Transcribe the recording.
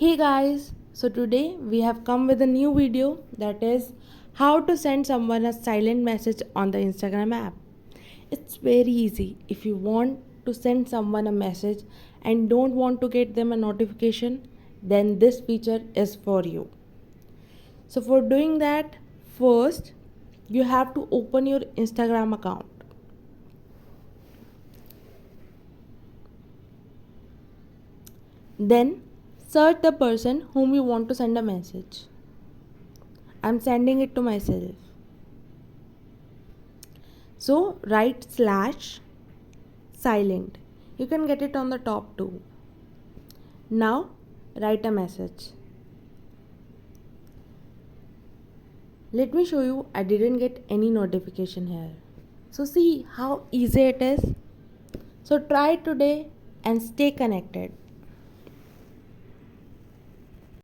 Hey guys, so today we have come with a new video, that is how to send someone a silent message on the Instagram app. It's very easy. If you want to send someone a message and don't want to get them a notification, then this feature is for you. So for doing that, first you have to open your Instagram account. Then search the person whom you want to send a message. I'm sending it to myself. So write slash silent. You can get it on the top too. Now write a message. Let me show you, I didn't get any notification here. So see how easy it is. So try it today and stay connected.